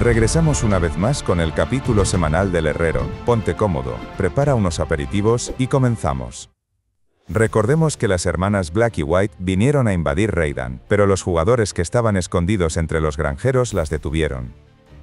Regresamos una vez más con el capítulo semanal del Herrero. Ponte cómodo, prepara unos aperitivos y comenzamos. Recordemos que las hermanas Black y White vinieron a invadir Raydan, pero los jugadores que estaban escondidos entre los granjeros las detuvieron.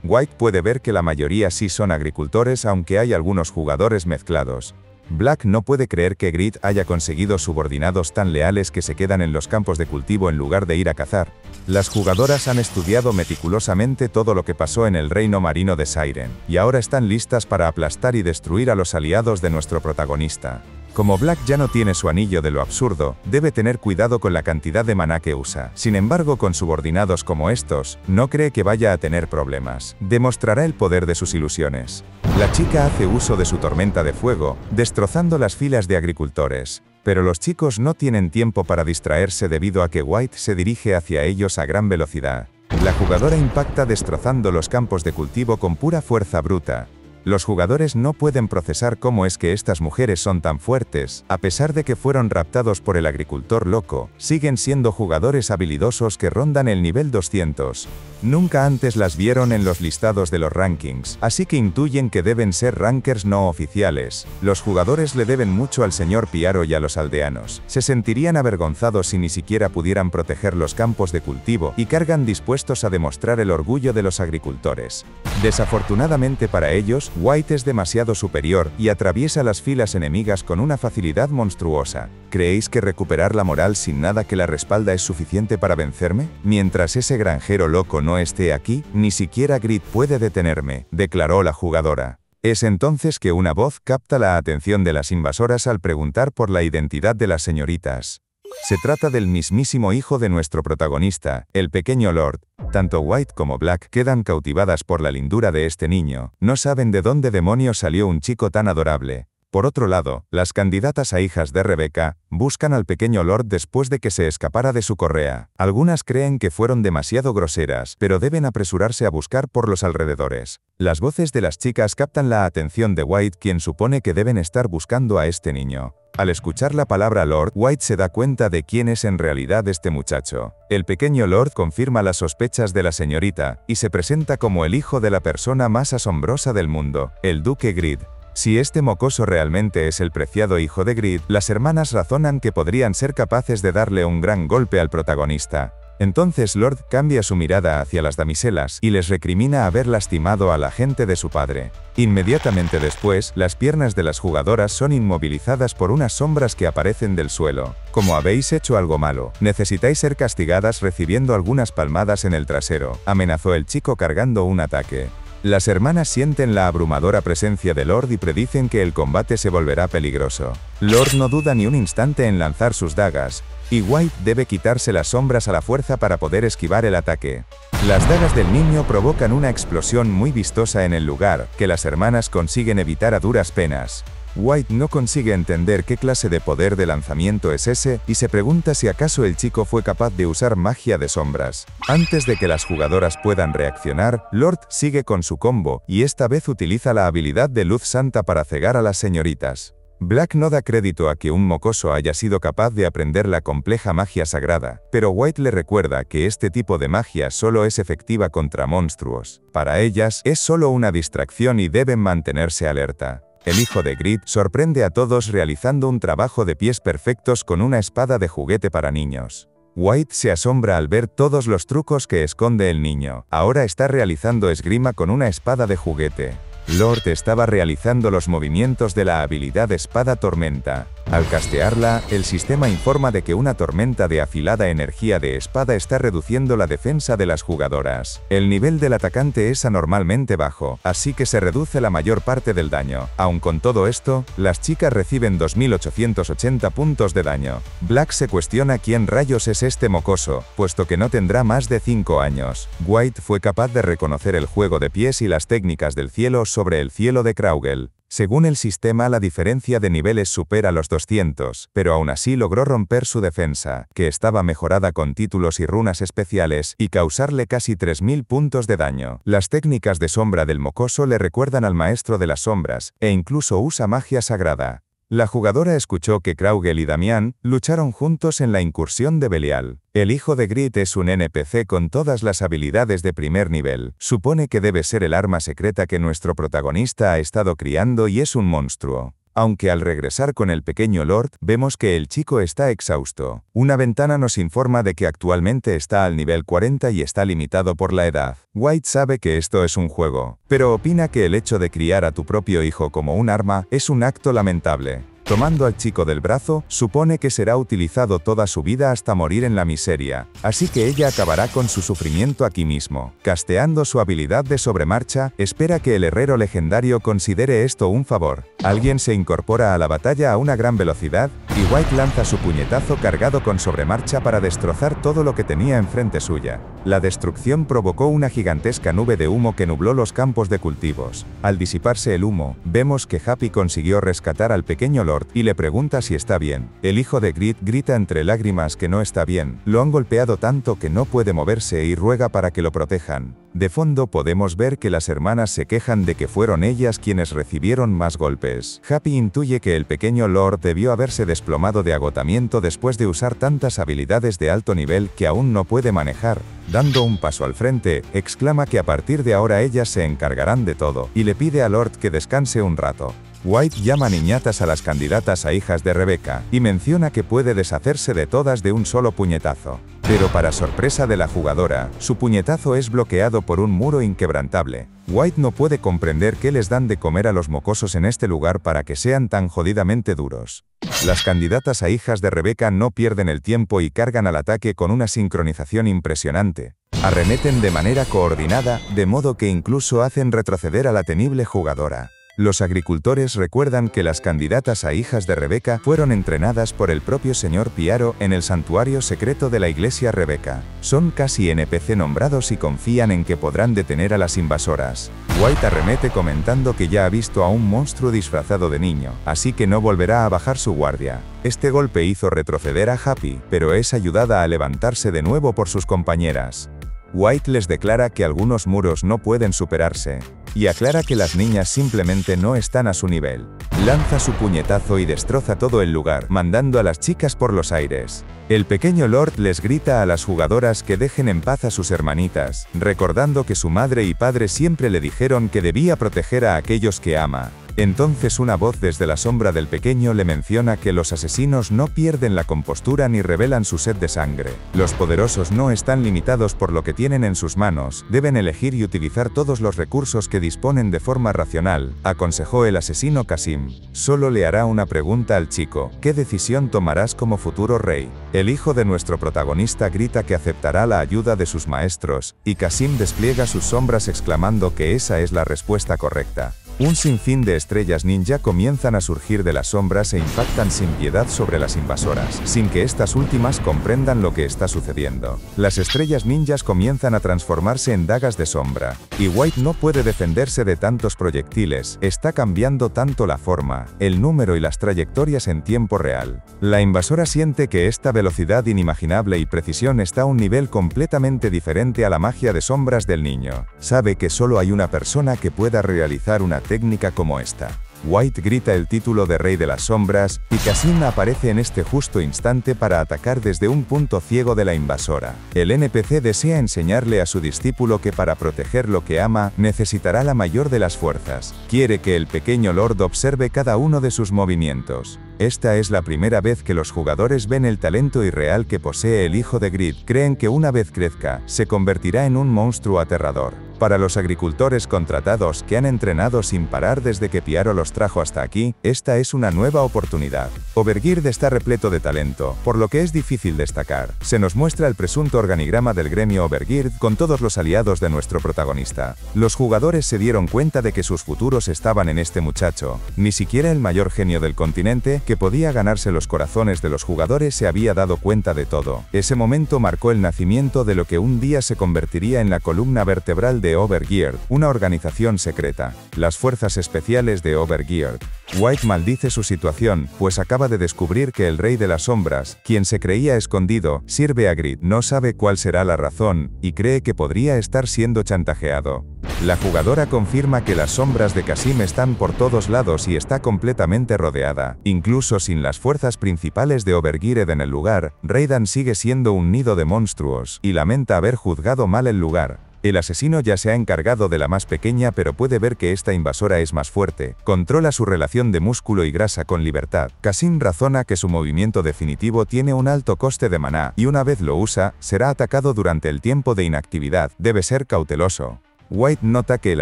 White puede ver que la mayoría sí son agricultores, aunque hay algunos jugadores mezclados. Black no puede creer que Grid haya conseguido subordinados tan leales que se quedan en los campos de cultivo en lugar de ir a cazar. Las jugadoras han estudiado meticulosamente todo lo que pasó en el reino marino de Siren, y ahora están listas para aplastar y destruir a los aliados de nuestro protagonista. Como Black ya no tiene su anillo de lo absurdo, debe tener cuidado con la cantidad de maná que usa. Sin embargo, con subordinados como estos, no cree que vaya a tener problemas. Demostrará el poder de sus ilusiones. La chica hace uso de su tormenta de fuego, destrozando las filas de agricultores. Pero los chicos no tienen tiempo para distraerse debido a que White se dirige hacia ellos a gran velocidad. La jugadora impacta destrozando los campos de cultivo con pura fuerza bruta. Los jugadores no pueden procesar cómo es que estas mujeres son tan fuertes, a pesar de que fueron raptados por el agricultor loco, siguen siendo jugadores habilidosos que rondan el nivel 200. Nunca antes las vieron en los listados de los rankings, así que intuyen que deben ser rankers no oficiales. Los jugadores le deben mucho al señor Piaro y a los aldeanos. Se sentirían avergonzados si ni siquiera pudieran proteger los campos de cultivo y cargan dispuestos a demostrar el orgullo de los agricultores. Desafortunadamente para ellos, White es demasiado superior y atraviesa las filas enemigas con una facilidad monstruosa. ¿Creéis que recuperar la moral sin nada que la respalda es suficiente para vencerme? Mientras ese granjero loco no esté aquí, ni siquiera Grid puede detenerme, declaró la jugadora. Es entonces que una voz capta la atención de las invasoras al preguntar por la identidad de las señoritas. Se trata del mismísimo hijo de nuestro protagonista, el pequeño Lord. Tanto White como Black quedan cautivadas por la lindura de este niño, no saben de dónde demonios salió un chico tan adorable. Por otro lado, las candidatas a hijas de Rebecca buscan al pequeño Lord después de que se escapara de su correa. Algunas creen que fueron demasiado groseras, pero deben apresurarse a buscar por los alrededores. Las voces de las chicas captan la atención de White, quien supone que deben estar buscando a este niño. Al escuchar la palabra Lord, White se da cuenta de quién es en realidad este muchacho. El pequeño Lord confirma las sospechas de la señorita, y se presenta como el hijo de la persona más asombrosa del mundo, el Duque Grid. Si este mocoso realmente es el preciado hijo de Grid, las hermanas razonan que podrían ser capaces de darle un gran golpe al protagonista. Entonces Lord cambia su mirada hacia las damiselas y les recrimina haber lastimado a la gente de su padre. Inmediatamente después, las piernas de las jugadoras son inmovilizadas por unas sombras que aparecen del suelo. Como habéis hecho algo malo, necesitáis ser castigadas recibiendo algunas palmadas en el trasero, amenazó el chico cargando un ataque. Las hermanas sienten la abrumadora presencia de Lord y predicen que el combate se volverá peligroso. Lord no duda ni un instante en lanzar sus dagas, y White debe quitarse las sombras a la fuerza para poder esquivar el ataque. Las dagas del niño provocan una explosión muy vistosa en el lugar, que las hermanas consiguen evitar a duras penas. White no consigue entender qué clase de poder de lanzamiento es ese, y se pregunta si acaso el chico fue capaz de usar magia de sombras. Antes de que las jugadoras puedan reaccionar, Lord sigue con su combo, y esta vez utiliza la habilidad de luz santa para cegar a las señoritas. Black no da crédito a que un mocoso haya sido capaz de aprender la compleja magia sagrada, pero White le recuerda que este tipo de magia solo es efectiva contra monstruos. Para ellas, es solo una distracción y deben mantenerse alerta. El hijo de Grid sorprende a todos realizando un trabajo de pies perfectos con una espada de juguete para niños. White se asombra al ver todos los trucos que esconde el niño. Ahora está realizando esgrima con una espada de juguete. Lord estaba realizando los movimientos de la habilidad Espada Tormenta. Al castearla, el sistema informa de que una tormenta de afilada energía de espada está reduciendo la defensa de las jugadoras. El nivel del atacante es anormalmente bajo, así que se reduce la mayor parte del daño. Aun con todo esto, las chicas reciben 2880 puntos de daño. Black se cuestiona quién rayos es este mocoso, puesto que no tendrá más de 5 años. White fue capaz de reconocer el juego de pies y las técnicas del cielo sobre el cielo de Kraugel. Según el sistema, la diferencia de niveles supera los 200, pero aún así logró romper su defensa, que estaba mejorada con títulos y runas especiales, y causarle casi 3000 puntos de daño. Las técnicas de sombra del mocoso le recuerdan al maestro de las sombras, e incluso usa magia sagrada. La jugadora escuchó que Kraugel y Damián lucharon juntos en la incursión de Belial. El hijo de Grit es un NPC con todas las habilidades de primer nivel. Supone que debe ser el arma secreta que nuestro protagonista ha estado criando y es un monstruo. Aunque al regresar con el pequeño Lord, vemos que el chico está exhausto. Una ventana nos informa de que actualmente está al nivel 40 y está limitado por la edad. White sabe que esto es un juego, pero opina que el hecho de criar a tu propio hijo como un arma es un acto lamentable. Tomando al chico del brazo, supone que será utilizado toda su vida hasta morir en la miseria, así que ella acabará con su sufrimiento aquí mismo. Casteando su habilidad de sobremarcha, espera que el herrero legendario considere esto un favor. Alguien se incorpora a la batalla a una gran velocidad, y White lanza su puñetazo cargado con sobremarcha para destrozar todo lo que tenía enfrente suya. La destrucción provocó una gigantesca nube de humo que nubló los campos de cultivos. Al disiparse el humo, vemos que Happy consiguió rescatar al pequeño Lord y le pregunta si está bien. El hijo de Grit grita entre lágrimas que no está bien, lo han golpeado tanto que no puede moverse y ruega para que lo protejan. De fondo podemos ver que las hermanas se quejan de que fueron ellas quienes recibieron más golpes. Happy intuye que el pequeño Lord debió haberse desplomado de agotamiento después de usar tantas habilidades de alto nivel que aún no puede manejar. Dando un paso al frente, exclama que a partir de ahora ellas se encargarán de todo, y le pide a Lord que descanse un rato. White llama niñatas a las candidatas a hijas de Rebecca, y menciona que puede deshacerse de todas de un solo puñetazo. Pero para sorpresa de la jugadora, su puñetazo es bloqueado por un muro inquebrantable. White no puede comprender qué les dan de comer a los mocosos en este lugar para que sean tan jodidamente duros. Las candidatas a hijas de Rebecca no pierden el tiempo y cargan al ataque con una sincronización impresionante. Arremeten de manera coordinada, de modo que incluso hacen retroceder a la temible jugadora. Los agricultores recuerdan que las candidatas a hijas de Rebecca fueron entrenadas por el propio señor Piaro en el santuario secreto de la iglesia Rebecca. Son casi NPC nombrados y confían en que podrán detener a las invasoras. White arremete comentando que ya ha visto a un monstruo disfrazado de niño, así que no volverá a bajar su guardia. Este golpe hizo retroceder a Happy, pero es ayudada a levantarse de nuevo por sus compañeras. White les declara que algunos muros no pueden superarse, y aclara que las niñas simplemente no están a su nivel. Lanza su puñetazo y destroza todo el lugar, mandando a las chicas por los aires. El pequeño Lord les grita a las jugadoras que dejen en paz a sus hermanitas, recordando que su madre y padre siempre le dijeron que debía proteger a aquellos que ama. Entonces una voz desde la sombra del pequeño le menciona que los asesinos no pierden la compostura ni revelan su sed de sangre. Los poderosos no están limitados por lo que tienen en sus manos, deben elegir y utilizar todos los recursos que disponen de forma racional, aconsejó el asesino Qasim. Solo le hará una pregunta al chico: ¿qué decisión tomarás como futuro rey? El hijo de nuestro protagonista grita que aceptará la ayuda de sus maestros, y Qasim despliega sus sombras exclamando que esa es la respuesta correcta. Un sinfín de estrellas ninja comienzan a surgir de las sombras e impactan sin piedad sobre las invasoras, sin que estas últimas comprendan lo que está sucediendo. Las estrellas ninjas comienzan a transformarse en dagas de sombra, y White no puede defenderse de tantos proyectiles, está cambiando tanto la forma, el número y las trayectorias en tiempo real. La invasora siente que esta velocidad inimaginable y precisión está a un nivel completamente diferente a la magia de sombras del niño. Sabe que solo hay una persona que pueda realizar una técnica como esta. White grita el título de Rey de las Sombras, y Qasim aparece en este justo instante para atacar desde un punto ciego de la invasora. El NPC desea enseñarle a su discípulo que para proteger lo que ama, necesitará la mayor de las fuerzas. Quiere que el pequeño Lord observe cada uno de sus movimientos. Esta es la primera vez que los jugadores ven el talento irreal que posee el hijo de Grit. Creen que una vez crezca, se convertirá en un monstruo aterrador. Para los agricultores contratados que han entrenado sin parar desde que Piaro los trajo hasta aquí, esta es una nueva oportunidad. Overgeared está repleto de talento, por lo que es difícil destacar. Se nos muestra el presunto organigrama del gremio Overgeared con todos los aliados de nuestro protagonista. Los jugadores se dieron cuenta de que sus futuros estaban en este muchacho. Ni siquiera el mayor genio del continente, que podía ganarse los corazones de los jugadores, se había dado cuenta de todo. Ese momento marcó el nacimiento de lo que un día se convertiría en la columna vertebral de Overgeared, una organización secreta, las Fuerzas Especiales de Overgeared. White maldice su situación, pues acaba de descubrir que el Rey de las Sombras, quien se creía escondido, sirve a Grit. No sabe cuál será la razón, y cree que podría estar siendo chantajeado. La jugadora confirma que las sombras de Kasim están por todos lados y está completamente rodeada. Incluso sin las fuerzas principales de Overgeared en el lugar, Raidan sigue siendo un nido de monstruos, y lamenta haber juzgado mal el lugar. El asesino ya se ha encargado de la más pequeña, pero puede ver que esta invasora es más fuerte. Controla su relación de músculo y grasa con libertad. Kasim razona que su movimiento definitivo tiene un alto coste de maná, y una vez lo usa, será atacado durante el tiempo de inactividad. Debe ser cauteloso. White nota que el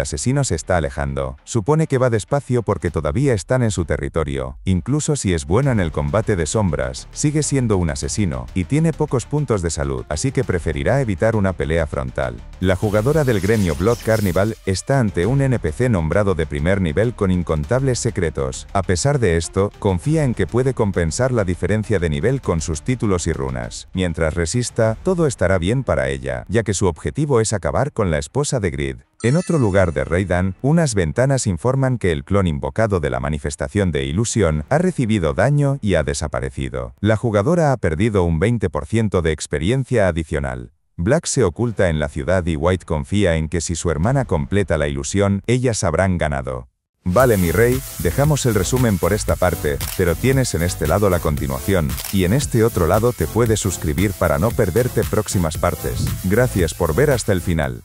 asesino se está alejando. Supone que va despacio porque todavía están en su territorio. Incluso si es bueno en el combate de sombras, sigue siendo un asesino, y tiene pocos puntos de salud, así que preferirá evitar una pelea frontal. La jugadora del gremio Blood Carnival está ante un NPC nombrado de primer nivel con incontables secretos. A pesar de esto, confía en que puede compensar la diferencia de nivel con sus títulos y runas. Mientras resista, todo estará bien para ella, ya que su objetivo es acabar con la esposa de Grid. En otro lugar de Raidan, unas ventanas informan que el clon invocado de la manifestación de ilusión ha recibido daño y ha desaparecido. La jugadora ha perdido un 20% de experiencia adicional. Black se oculta en la ciudad y White confía en que si su hermana completa la ilusión, ellas habrán ganado. Vale mi rey, dejamos el resumen por esta parte, pero tienes en este lado la continuación, y en este otro lado te puedes suscribir para no perderte próximas partes. Gracias por ver hasta el final.